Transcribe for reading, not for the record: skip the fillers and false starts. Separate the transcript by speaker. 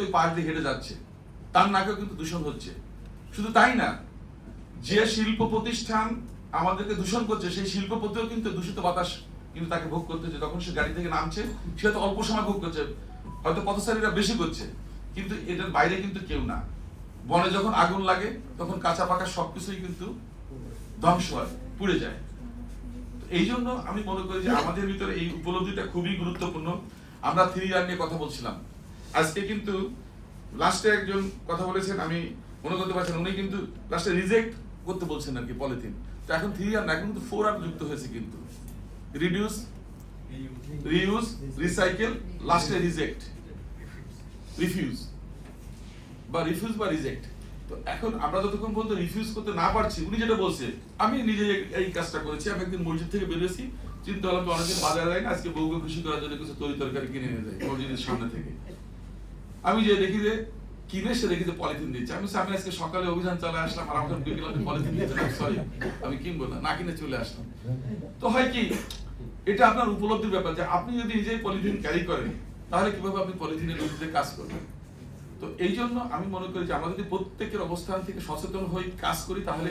Speaker 1: ওই পাশ দিয়ে হেঁটে যাচ্ছে, তার নাকেও কিন্তু দূষণ হচ্ছে। শুধু তাই না, যে শিল্প প্রতিষ্ঠান আমাদেরকে দূষণ করছে সেই শিল্পপতিও কিন্তু দূষিত বাতাস কিন্তু তাকে ভোগ করতে হচ্ছে। তখন সে গাড়ি থেকে নামছে, সে তো অল্প সময় ভোগ করছে, হয়তো পথচারীরা বেশি করছে, কিন্তু এটার বাইরে কিন্তু কেউ না। বনে যখন আগুন লাগে তখন কাঁচা পাকা সবকিছুই কিন্তু ধ্বংস হয়, পুড়ে যায়। এই জন্য আমি মনে করি যে আমাদের ভিতরে এই উপলব্ধিটা খুবই গুরুত্বপূর্ণ। আমরা 3R নিয়ে কথা বলছিলাম আজকে, কিন্তু লাস্টে একজন কথা বলেছেন, আমি মনে করতে পারছেন, উনি কিন্তু লাস্টে রিজেক্ট করতে বলছেন আর কি পলিথিন। তো এখন 3R না, এখন কিন্তু 4R যুক্ত হয়েছে, কিন্তু রিডিউস, রিইউজ, রিসাইকেল, লাস্টে রিজেক্ট, রিফিউজ বা রিজেক্ট। তো এখন আমরা যতক্ষণ পর্যন্ত রিফিউজ করতে না পারছি, উনি যেটা বলছে, আমি নিজে এই কাজটা করেছি। আমি একদিন মসজিদ থেকে বেরিয়েছি, চিন্তা করলাম তো অনেকদিন বাজারে যাই না, আজকে বউকে খুশি করার জন্য কিছু তরি তরকারি কিনে নিয়ে যাই মসজিদের সামনে থেকে। আমি যে দেখি যে কিনে সে দেখি যে পলিথিন দিচ্ছে। আমি আজকে সকালে অভিযান চালিয়ে আসলাম, আর আমাকে বিকেলে পলিথিন দিচ্ছে না, সরি আমি কিনবো না কিনে চলে আসলাম। তো হয় কি, এটা আপনার উপলব্ধির ব্যাপার যে আপনি যদি নিজেই পলিথিন ক্যারি করেন তাহলে কিভাবে আপনি পলিথিনের বিরুদ্ধে কাজ করবেন। তো এই জন্য আমি মনে করি যে আমরা যদি প্রত্যেকের অবস্থান থেকে সচেতন হয়ে কাজ করি তাহলে